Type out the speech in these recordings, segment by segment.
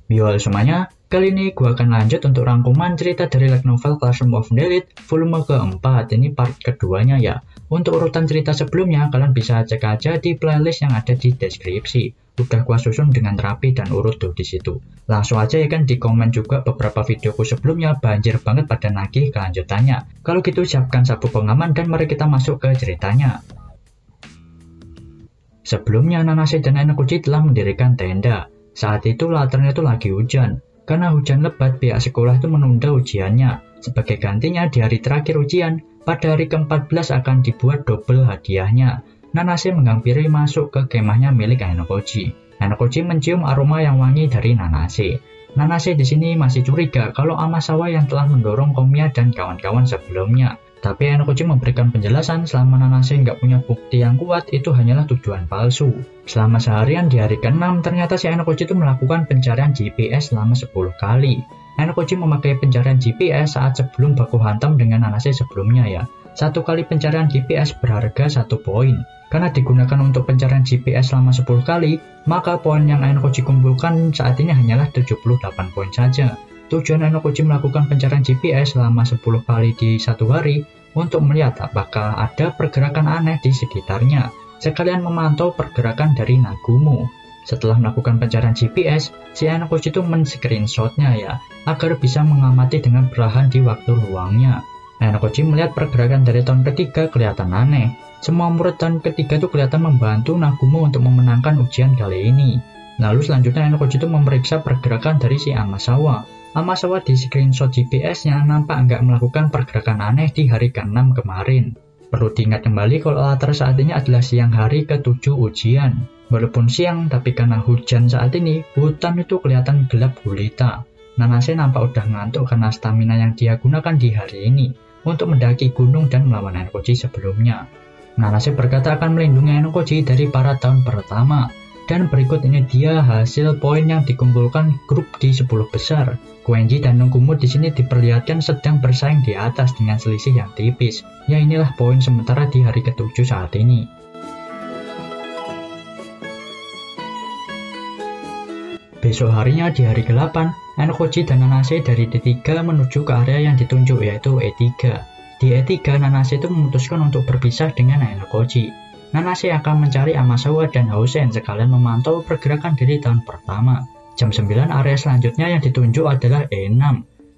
Yo halo semuanya, kali ini gue akan lanjut untuk rangkuman cerita dari light novel Classroom of the Elite volume keempat. Ini part keduanya ya. Untuk urutan cerita sebelumnya kalian bisa cek aja di playlist yang ada di deskripsi. Udah gue susun dengan rapi dan urut tuh di situ. Langsung aja ya kan di komen juga beberapa videoku sebelumnya banjir banget pada nagih kelanjutannya. Kalau gitu siapkan sabuk pengaman dan mari kita masuk ke ceritanya. Sebelumnya Nanase dan Einokuchi telah mendirikan tenda. Saat itu latarnya itu lagi hujan. Karena hujan lebat, pihak sekolah itu menunda ujiannya. Sebagai gantinya di hari terakhir ujian, pada hari ke-14 akan dibuat double hadiahnya. Nanase menghampiri masuk ke kemahnya milik Einokuchi. Einokuchi mencium aroma yang wangi dari Nanase. Nanase di sini masih curiga kalau Amasawa yang telah mendorong Komiya dan kawan-kawan sebelumnya. Tapi Einokuchi memberikan penjelasan selama Nanase nggak punya bukti yang kuat, itu hanyalah tujuan palsu. Selama seharian di hari ke-6, ternyata si Einokuchi itu melakukan pencarian GPS selama 10 kali. Einokuchi memakai pencarian GPS saat sebelum baku hantam dengan Nanase sebelumnya ya. Satu kali pencarian GPS berharga 1 poin. Karena digunakan untuk pencarian GPS selama 10 kali, maka poin yang Einokuchi kumpulkan saat ini hanyalah 78 poin saja. Tujuan Einokuchi melakukan pencarian GPS selama 10 kali di satu hari untuk melihat apakah ada pergerakan aneh di sekitarnya, sekalian memantau pergerakan dari Nagumo. Setelah melakukan pencarian GPS, si Einokuchi itu men-screenshotnya ya, agar bisa mengamati dengan perlahan di waktu luangnya. Einokuchi melihat pergerakan dari tahun ketiga kelihatan aneh. Semua murid tahun ketiga itu kelihatan membantu Nagumo untuk memenangkan ujian kali ini. Lalu selanjutnya Einokuchi itu memeriksa pergerakan dari si Amasawa. Amasawa di screenshot GPS-nya nampak nggak melakukan pergerakan aneh di hari ke-6 kemarin. Perlu diingat kembali kalau latar saat ini adalah siang hari ke-7 ujian. Walaupun siang, tapi karena hujan saat ini, hutan itu kelihatan gelap gulita. Nanase nampak udah ngantuk karena stamina yang dia gunakan di hari ini untuk mendaki gunung dan melawan Einokuchi sebelumnya. Nanase berkata akan melindungi Einokuchi dari para tahun pertama. Dan berikut ini dia hasil poin yang dikumpulkan grup di 10 besar. Koenji dan Nagumo di sini diperlihatkan sedang bersaing di atas dengan selisih yang tipis. Ya inilah poin sementara di hari ke-7 saat ini. Besok harinya di hari ke-8, Einokuchi dan Nanase dari D3 menuju ke area yang ditunjuk yaitu E3. Di E3, Nanase itu memutuskan untuk berpisah dengan Einokuchi. Nanase akan mencari Amasawa dan Housen sekalian memantau pergerakan dari tahun pertama. Jam 9 area selanjutnya yang ditunjuk adalah E6.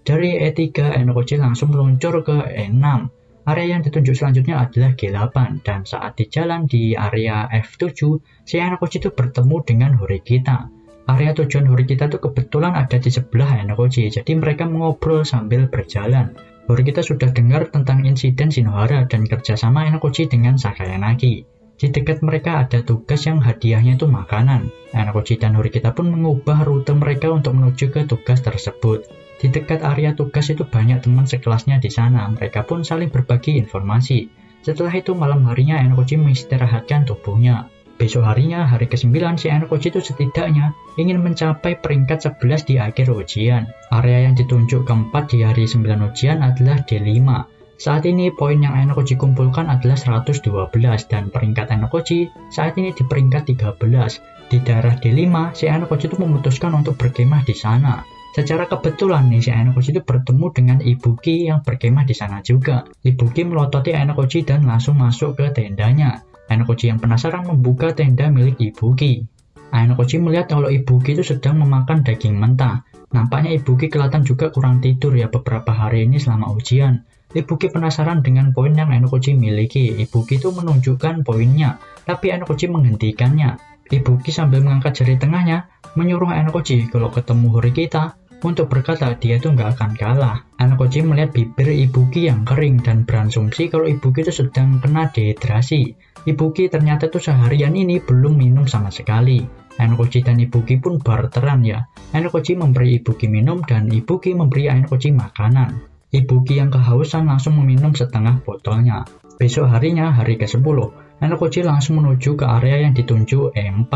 Dari E3, Einokuchi langsung meluncur ke E6. Area yang ditunjuk selanjutnya adalah G8 dan saat di jalan di area F7, si Einokuchi itu bertemu dengan Horikita. Area tujuan Horikita itu kebetulan ada di sebelah Einokuchi, jadi mereka mengobrol sambil berjalan. Horikita sudah dengar tentang insiden Shinohara dan kerjasama Einokuchi dengan Sakayanagi. Di dekat mereka ada tugas yang hadiahnya itu makanan. Einokuchi dan Horikita pun mengubah rute mereka untuk menuju ke tugas tersebut. Di dekat area tugas itu banyak teman sekelasnya di sana. Mereka pun saling berbagi informasi. Setelah itu malam harinya Einokuchi mengistirahatkan tubuhnya. Besok harinya, hari ke-9, si Einokuchi itu setidaknya ingin mencapai peringkat 11 di akhir ujian. Area yang ditunjuk keempat di hari 9 ujian adalah D5. Saat ini poin yang Einokuchi kumpulkan adalah 112 dan peringkat Einokuchi saat ini di peringkat 13. Di daerah D5, si Einokuchi itu memutuskan untuk berkemah di sana. Secara kebetulan nih si Einokuchi itu bertemu dengan Ibuki yang berkemah di sana juga. Ibuki melototi Einokuchi dan langsung masuk ke tendanya. Einokuchi yang penasaran membuka tenda milik Ibuki. Einokuchi melihat kalau Ibuki itu sedang memakan daging mentah. Nampaknya Ibuki kelihatan juga kurang tidur ya beberapa hari ini selama ujian. Ibuki penasaran dengan poin yang Einokuchi miliki. Ibuki itu menunjukkan poinnya, tapi Einokuchi menghentikannya. Ibuki sambil mengangkat jari tengahnya, menyuruh Einokuchi kalau ketemu Horikita untuk berkata dia itu nggak akan kalah. Einokuchi melihat bibir Ibuki yang kering dan berasumsi kalau Ibuki itu sedang kena dehidrasi. Ibuki ternyata itu seharian ini belum minum sama sekali. Einokuchi dan Ibuki pun barteran ya. Einokuchi memberi Ibuki minum dan Ibuki memberi Einokuchi makanan. Ibuki yang kehausan langsung meminum setengah botolnya. Besok harinya, hari ke-10, Einokuchi langsung menuju ke area yang ditunjuk E4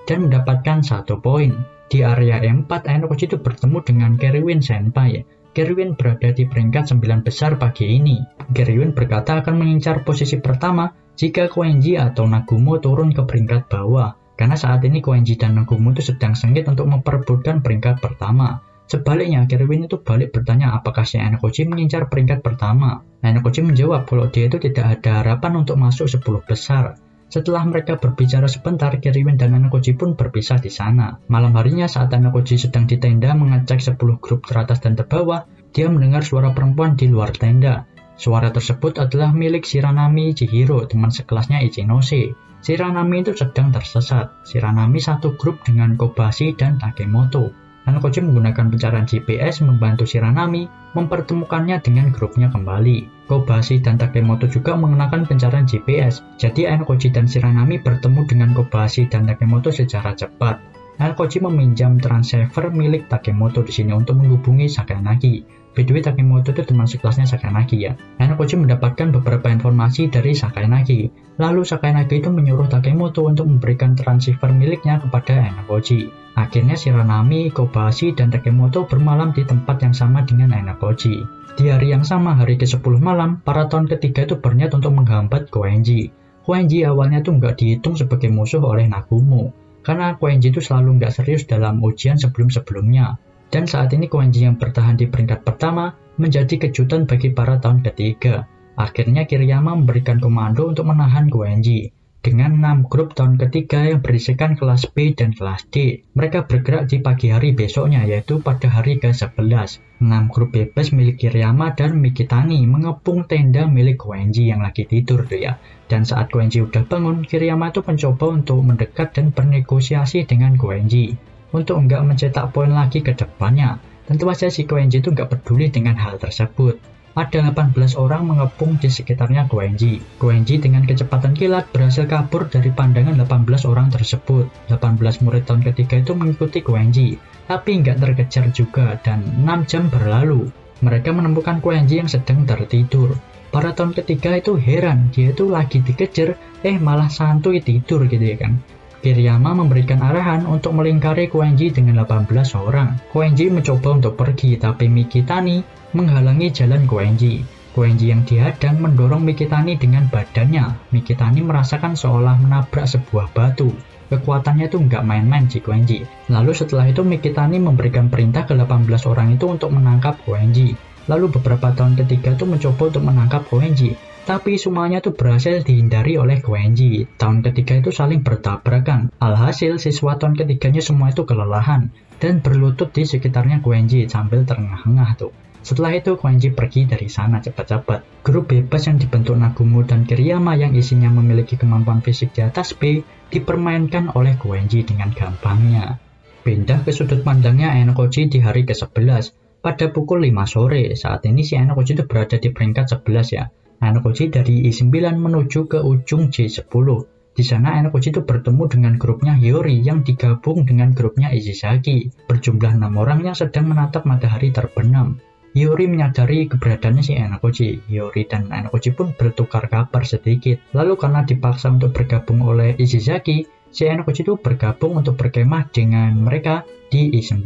dan mendapatkan 1 poin. Di area E4, Einokuchi itu bertemu dengan Kiriwin Senpai. Kiriwin berada di peringkat 9 besar pagi ini. Kiriwin berkata akan mengincar posisi pertama jika Koenji atau Nagumo turun ke peringkat bawah. karena saat ini Koenji dan Nagumo itu sedang sengit untuk memperebutkan peringkat pertama. Sebaliknya, Kirwin itu balik bertanya apakah si Einokoji mengincar peringkat pertama. Einokoji menjawab kalau dia itu tidak ada harapan untuk masuk 10 besar. Setelah mereka berbicara sebentar, Kirwin dan Einokoji pun berpisah di sana. Malam harinya saat Einokoji sedang di tenda mengecek 10 grup teratas dan terbawah, dia mendengar suara perempuan di luar tenda. Suara tersebut adalah milik Shiranami Chihiro, teman sekelasnya Ichinose. Shiranami itu sedang tersesat. Shiranami satu grup dengan Kobashi dan Takemoto. Einokoji menggunakan pencarian GPS membantu Shiranami mempertemukannya dengan grupnya kembali. Kobashi dan Takemoto juga mengenakan pencarian GPS, jadi Einokoji dan Shiranami bertemu dengan Kobashi dan Takemoto secara cepat. Einokoji meminjam transceiver milik Takemoto di sini untuk menghubungi Sakayanagi. By the way, Takemoto itu teman sekelasnya Sakayanagi ya. Einokoji mendapatkan beberapa informasi dari Sakayanagi. Lalu Sakayanagi itu menyuruh Takemoto untuk memberikan transceiver miliknya kepada Einokoji. Akhirnya Shiranami, Kobashi, dan Takemoto bermalam di tempat yang sama dengan Einokoji. Di hari yang sama, hari ke-10 malam, para tahun ketiga itu berniat untuk menghambat Koenji. Koenji awalnya tuh nggak dihitung sebagai musuh oleh Nagumo, karena Koenji itu selalu nggak serius dalam ujian sebelum-sebelumnya. Dan saat ini Koenji yang bertahan di peringkat pertama menjadi kejutan bagi para tahun ketiga. Akhirnya Kiriyama memberikan komando untuk menahan Koenji. Dengan 6 grup tahun ketiga yang berisikan kelas B dan kelas D. Mereka bergerak di pagi hari besoknya, yaitu pada hari ke-11. 6 grup bebas milik Kiriyama dan Mikitani mengepung tenda milik Koenji yang lagi tidur tuh ya. Dan saat Koenji udah bangun, Kiriyama itu mencoba untuk mendekat dan bernegosiasi dengan Koenji untuk enggak mencetak poin lagi ke depannya. Tentu saja si Koenji itu enggak peduli dengan hal tersebut. Ada 18 orang mengepung di sekitarnya Koenji. Koenji dengan kecepatan kilat berhasil kabur dari pandangan 18 orang tersebut. 18 murid tahun ketiga itu mengikuti Koenji, tapi nggak terkejar juga dan 6 jam berlalu. Mereka menemukan Koenji yang sedang tertidur. Para tahun ketiga itu heran, dia itu lagi dikejar, malah santuy tidur gitu ya kan. Kiriyama memberikan arahan untuk melingkari Koenji dengan 18 orang. Koenji mencoba untuk pergi, tapi Mikitani menghalangi jalan Koenji. Koenji yang dihadang mendorong Mikitani dengan badannya. Mikitani merasakan seolah menabrak sebuah batu. Kekuatannya tuh nggak main-main si Koenji. Lalu setelah itu Mikitani memberikan perintah ke 18 orang itu untuk menangkap Koenji. Lalu beberapa tahun ketiga itu mencoba untuk menangkap Koenji, tapi semuanya tuh berhasil dihindari oleh Koenji. Tahun ketiga itu saling bertabrakan. Alhasil siswa tahun ketiganya semua itu kelelahan dan berlutut di sekitarnya Koenji sambil terengah-engah tuh. Setelah itu Koenji pergi dari sana cepat-cepat. Grup bebas yang dibentuk Nagumo dan Kiriyama yang isinya memiliki kemampuan fisik di atas B dipermainkan oleh Koenji dengan gampangnya. Pindah ke sudut pandangnya Einokoji di hari ke-11 pada pukul 5 sore. Saat ini si Einokoji itu berada di peringkat 11 ya. Einokoji dari I9 menuju ke ujung J10. Di sana Einokoji itu bertemu dengan grupnya Hiyori yang digabung dengan grupnya Ishizaki. Berjumlah 6 orang yang sedang menatap matahari terbenam. Hiyori menyadari keberadaannya si Einokoji. Hiyori dan Einokoji pun bertukar kabar sedikit. Lalu karena dipaksa untuk bergabung oleh Ishizaki, si Einokoji itu bergabung untuk berkemah dengan mereka di I9.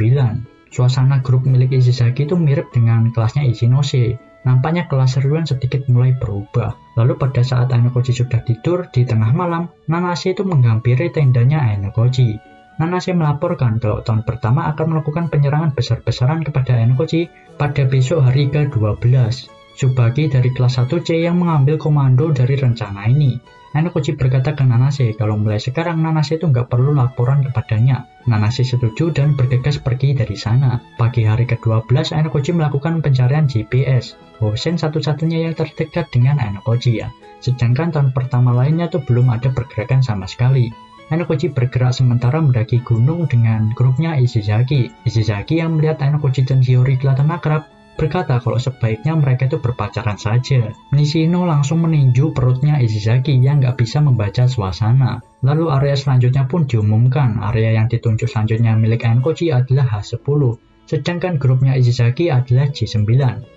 Suasana grup milik Ishizaki itu mirip dengan kelasnya Ichinose. Nampaknya keseruan sedikit mulai berubah. Lalu pada saat Einokoji sudah tidur di tengah malam, Nanase itu menghampiri tendanya Einokoji. Nanase melaporkan kalau tahun pertama akan melakukan penyerangan besar-besaran kepada Einokoji pada besok hari ke-12. Tsubaki dari kelas 1C yang mengambil komando dari rencana ini. Einokoji berkata ke Nanase kalau mulai sekarang Nanase itu nggak perlu laporan kepadanya. Nanase setuju dan bergegas pergi dari sana. Pagi hari ke-12 Einokoji melakukan pencarian GPS. Hosen satu-satunya yang terdekat dengan Einokoji ya. Sedangkan tahun pertama lainnya tuh belum ada pergerakan sama sekali. Einokoji bergerak sementara mendaki gunung dengan grupnya Ishizaki. Ishizaki yang melihat Einokoji dan Hiyori kelihatan akrab, berkata kalau sebaiknya mereka itu berpacaran saja. Nishino langsung meninju perutnya Ishizaki yang nggak bisa membaca suasana. Lalu area selanjutnya pun diumumkan. Area yang ditunjuk selanjutnya milik Einokoji adalah H10. Sedangkan grupnya Ishizaki adalah J9.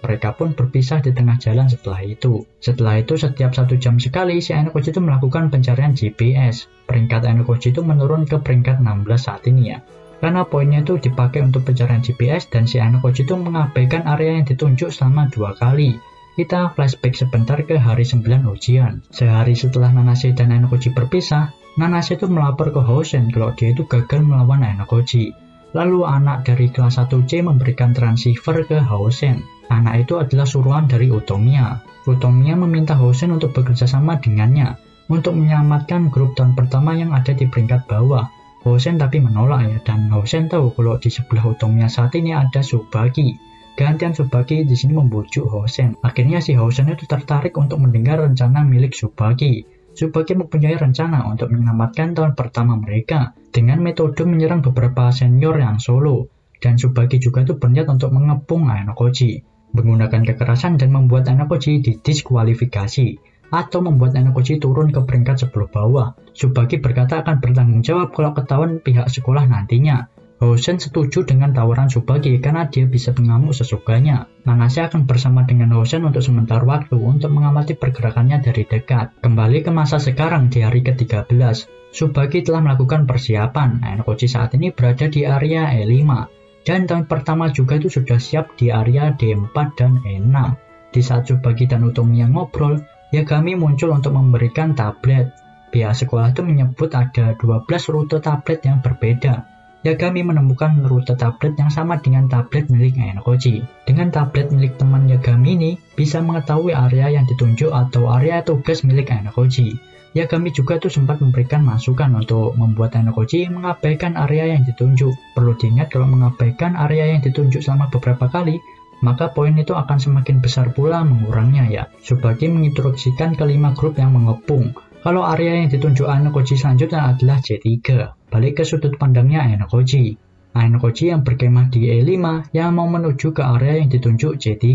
Mereka pun berpisah di tengah jalan setelah itu. Setelah itu setiap 1 jam sekali si Einokoji itu melakukan pencarian GPS. Peringkat Einokoji itu menurun ke peringkat 16 saat ini ya. Karena poinnya itu dipakai untuk pencarian GPS dan si Einokoji itu mengabaikan area yang ditunjuk selama 2 kali. Kita flashback sebentar ke hari 9 ujian. Sehari setelah Nanase dan Einokoji berpisah, Nanase itu melapor ke Hoshin kalau dia itu gagal melawan Ainokoji. Lalu anak dari kelas 1C memberikan transceiver ke Hoshin. Anak itu adalah suruhan dari Utomiya. Utomiya meminta Hoshin untuk bekerja sama dengannya untuk menyelamatkan grup tahun pertama yang ada di peringkat bawah. Hoshin tapi menolak ya, dan Hoshin tahu kalau di sebelah Utomiya saat ini ada Tsubaki. Gantian Tsubaki di sini membujuk Hoshin. Akhirnya si Hoshin itu tertarik untuk mendengar rencana milik Tsubaki. Tsubaki mempunyai rencana untuk menyelamatkan tahun pertama mereka dengan metode menyerang beberapa senior yang solo, dan Tsubaki juga itu berniat untuk mengepung Ainokoji, menggunakan kekerasan dan membuat Ainokoji didiskualifikasi atau membuat Ainokoji turun ke peringkat 10 bawah. Tsubaki berkata akan bertanggung jawab kalau ketahuan pihak sekolah nantinya. Hoshin setuju dengan tawaran Tsubaki karena dia bisa mengamuk sesukanya. Nanase akan bersama dengan Hoshin untuk sementara waktu untuk mengamati pergerakannya dari dekat. Kembali ke masa sekarang di hari ke-13, Tsubaki telah melakukan persiapan. Ainokoji saat ini berada di area E5, dan tahun pertama juga itu sudah siap di area D4 dan E6. Di saat Tsubaki dan Utomiya ngobrol, Yagami muncul untuk memberikan tablet. Pihak sekolah itu menyebut ada 12 rute tablet yang berbeda. Yagami menemukan rute tablet yang sama dengan tablet milik Ainokoji. Dengan tablet milik teman Yagami ini, bisa mengetahui area yang ditunjuk atau area tugas milik Ainokoji. Yagami juga tuh sempat memberikan masukan untuk membuat Ainokoji mengabaikan area yang ditunjuk. Perlu diingat kalau mengabaikan area yang ditunjuk selama beberapa kali, maka poin itu akan semakin besar pula mengurangnya ya. Tsubaki menginstruksikan kelima grup yang mengepung. Kalau area yang ditunjuk Ainokoji selanjutnya adalah C3. Balik ke sudut pandangnya Ainokoji. Ainokoji yang berkemah di E5 yang mau menuju ke area yang ditunjuk C3.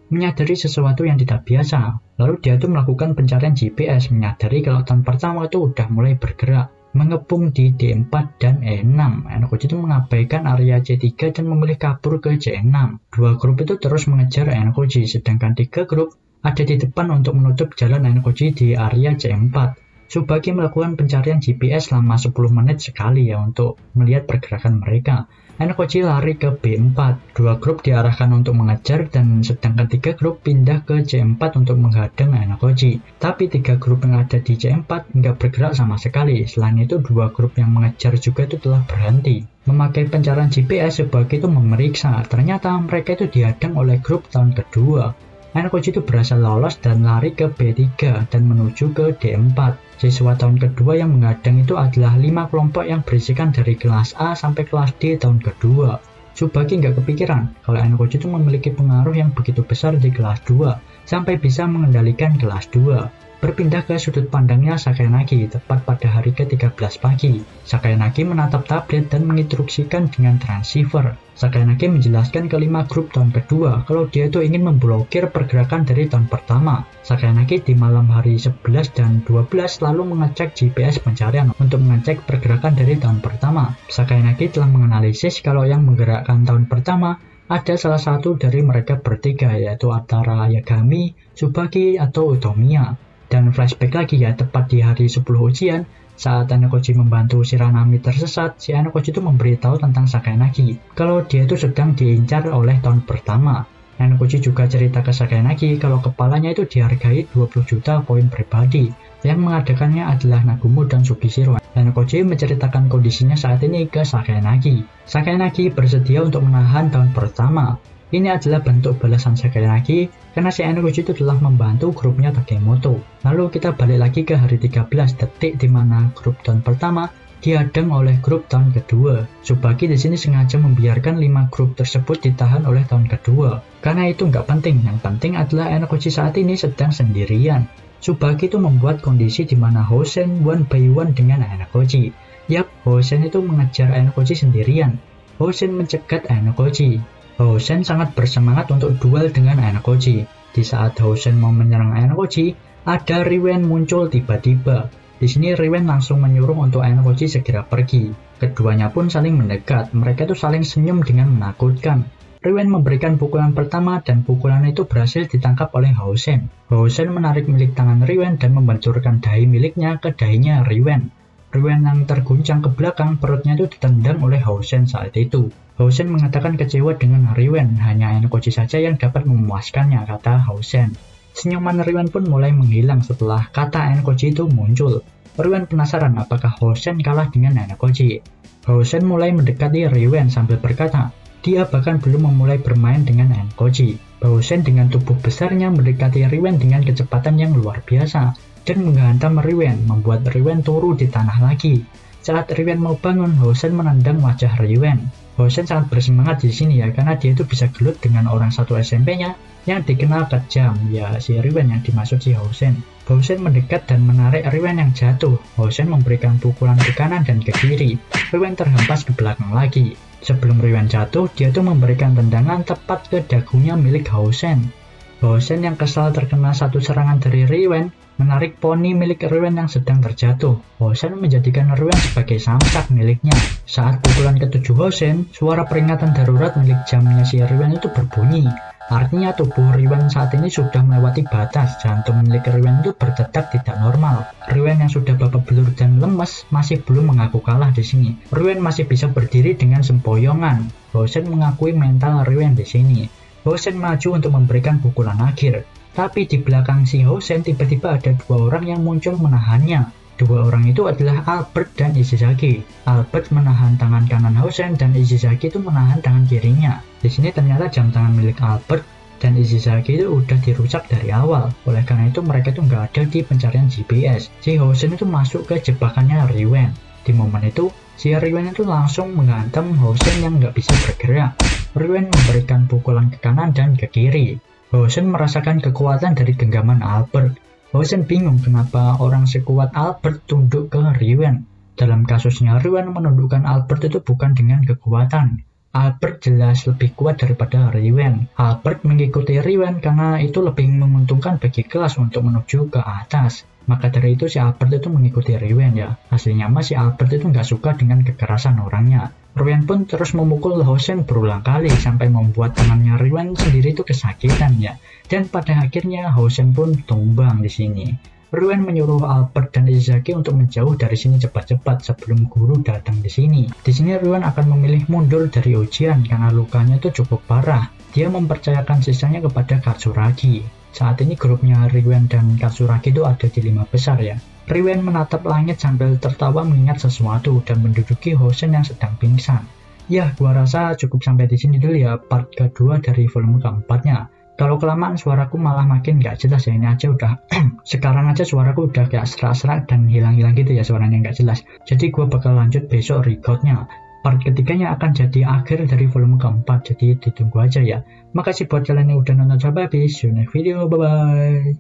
Menyadari sesuatu yang tidak biasa. Lalu dia tuh melakukan pencarian GPS, menyadari kalau tahun pertama itu udah mulai bergerak. Mengepung di D4 dan E6. Ainokoji itu mengabaikan area C3 dan memilih kabur ke C6. Dua grup itu terus mengejar Ainokoji, sedangkan 3 grup ada di depan untuk menutup jalan Ainokoji di area C4. Tsubaki melakukan pencarian GPS selama 10 menit sekali ya untuk melihat pergerakan mereka. Ainokoji lari ke B4. Dua grup diarahkan untuk mengejar dan sedangkan 3 grup pindah ke C4 untuk menghadang Ainokoji. Tapi 3 grup yang ada di C4 nggak bergerak sama sekali. Selain itu 2 grup yang mengejar juga itu telah berhenti. Memakai pencarian GPS, Tsubaki itu memeriksa. Ternyata mereka itu dihadang oleh grup tahun kedua. Ainokoji itu berhasil lolos dan lari ke B3 dan menuju ke D4. Siswa tahun kedua yang menghadang itu adalah 5 kelompok yang berisikan dari kelas A sampai kelas D tahun kedua. Tsubaki nggak kepikiran kalau Ainokoji itu memiliki pengaruh yang begitu besar di kelas 2 sampai bisa mengendalikan kelas 2. Berpindah ke sudut pandangnya Sakayanagi tepat pada hari ke-13 pagi. Sakayanagi menatap tablet dan menginstruksikan dengan transceiver. Sakayanagi menjelaskan ke 5 grup tahun kedua kalau dia itu ingin memblokir pergerakan dari tahun pertama. Sakayanagi di malam hari 11 dan 12 lalu mengecek GPS pencarian untuk mengecek pergerakan dari tahun pertama. Sakayanagi telah menganalisis kalau yang menggerakkan tahun pertama ada salah satu dari mereka bertiga, yaitu antara Yagami, Tsubaki, atau Utomiya. Dan flashback lagi ya, tepat di hari 10 ujian, saat Ainokoji membantu Shiranami tersesat, si Ainokoji itu memberitahu tentang Sakayanagi kalau dia itu sedang diincar oleh tahun pertama. Ainokoji juga cerita ke Sakayanagi kalau kepalanya itu dihargai 20 juta koin pribadi. Yang mengadakannya adalah Nagumo dan Sugishiro. Ainokoji menceritakan kondisinya saat ini ke Sakayanagi. Sakayanagi bersedia untuk menahan tahun pertama. Ini adalah bentuk balasan Sakayanagi karena si Ainokoji itu telah membantu grupnya Takemoto. Lalu kita balik lagi ke hari 13, detik di mana grup tahun pertama dihadang oleh grup tahun kedua. Tsubaki di sini sengaja membiarkan 5 grup tersebut ditahan oleh tahun kedua. Karena itu nggak penting, yang penting adalah Ainokoji saat ini sedang sendirian. Tsubaki itu membuat kondisi di mana Hoshin one by one dengan Ainokoji. Yap, Hoshin itu mengejar Ainokoji sendirian. Hoshin mencegat Ainokoji. Hoshin sangat bersemangat untuk duel dengan Ainokoji. Di saat Hoshin mau menyerang Ainokoji, ada Riwen muncul tiba-tiba. Di sini Riwen langsung menyuruh untuk Ainokoji segera pergi. Keduanya pun saling mendekat, mereka itu saling senyum dengan menakutkan. Riwen memberikan pukulan pertama dan pukulan itu berhasil ditangkap oleh Hoshin. Hoshin menarik milik tangan Riwen dan membenturkan dahi miliknya ke dahinya Riwen. Riwen yang terguncang ke belakang, perutnya itu ditendang oleh Hoshin saat itu. Hoshin mengatakan kecewa dengan Riwen, hanya Ainokoji saja yang dapat memuaskannya, kata Hoshin. Senyuman Riwen pun mulai menghilang setelah kata Enkoji itu muncul. Riwen penasaran apakah Hoshin kalah dengan Enkoji. Hoshin mulai mendekati Riwen sambil berkata, dia bahkan belum memulai bermain dengan Enkoji. Hoshin dengan tubuh besarnya mendekati Riwen dengan kecepatan yang luar biasa dan menghantam Riwen, membuat Riwen turun di tanah lagi. Saat Riwen mau bangun, Hoshin menendang wajah Riwen. Hoshin sangat bersemangat di sini ya, karena dia itu bisa gelut dengan orang satu SMP-nya yang dikenal kejam, ya si Riwen yang dimaksud si Hoshin. Hoshin mendekat dan menarik Riwen yang jatuh. Hoshin memberikan pukulan ke kanan dan ke kiri. Riwen terhempas ke belakang lagi. Sebelum Riwen jatuh, dia tuh memberikan tendangan tepat ke dagunya milik Hoshin. Hoshin yang kesal terkena satu serangan dari Riwen, menarik poni milik Riwen yang sedang terjatuh. Hoshin menjadikan Riwen sebagai samsak miliknya. Saat pukulan ke-7 Hoshin, suara peringatan darurat milik jamnya si Riwen itu berbunyi. Artinya tubuh Riwen saat ini sudah melewati batas. Jantung milik Riwen itu berdetak tidak normal. Riwen yang sudah babak belur dan lemes masih belum mengaku kalah di sini. Riwen masih bisa berdiri dengan sempoyongan. Hoshin mengakui mental Riwen di sini. Hoshin maju untuk memberikan pukulan akhir. Tapi di belakang si Hoshin tiba-tiba ada dua orang yang muncul menahannya. Dua orang itu adalah Albert dan Ishizaki. Albert menahan tangan kanan Hoshin dan Ishizaki itu menahan tangan kirinya. Di sini ternyata jam tangan milik Albert dan Ishizaki itu udah dirusak dari awal. Oleh karena itu mereka itu nggak ada di pencarian GPS. Si Hoshin itu masuk ke jebakannya Riwen. Di momen itu, si Riwen itu langsung menghantam Hoshin yang nggak bisa bergerak. Riwen memberikan pukulan ke kanan dan ke kiri. Hoshin merasakan kekuatan dari genggaman Albert. Hoshin bingung kenapa orang sekuat Albert tunduk ke Riwen. Dalam kasusnya, Riwen menundukkan Albert itu bukan dengan kekuatan. Albert jelas lebih kuat daripada Riwen. Albert mengikuti Riwen karena itu lebih menguntungkan bagi kelas untuk menuju ke atas. Maka dari itu si Albert itu mengikuti Riwen ya. Aslinya mah si Albert itu nggak suka dengan kekerasan orangnya. Riwen pun terus memukul Hoshin berulang kali sampai membuat tangannya Riwen sendiri itu kesakitan ya. Dan pada akhirnya Hoshin pun tumbang di sini. Riwen menyuruh Albert dan Ishizaki untuk menjauh dari sini cepat-cepat sebelum guru datang di sini. Di sini Riwen akan memilih mundur dari ujian karena lukanya itu cukup parah. Dia mempercayakan sisanya kepada Katsuragi. Saat ini grupnya Riwen dan Katsuragi itu ada di 5 besar ya. Riwen menatap langit sambil tertawa mengingat sesuatu dan menduduki Hoshin yang sedang pingsan. Ya, gua rasa cukup sampai di sini dulu ya part kedua dari volume keempatnya. Kalau kelamaan suaraku malah makin gak jelas ya, ini aja udah sekarang aja suaraku udah kayak serak-serak dan hilang-hilang gitu ya suaranya gak jelas. Jadi gua bakal lanjut besok recordnya. Part ketiganya akan jadi akhir dari volume keempat, jadi ditunggu aja ya. Makasih buat kalian yang udah nonton sampai habis. See you next video, bye-bye.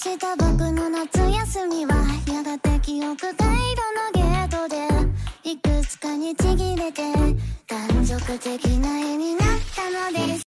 した僕の夏休みはやがて記憶回路のゲートでいくつかにちぎれて断続的な絵になったのです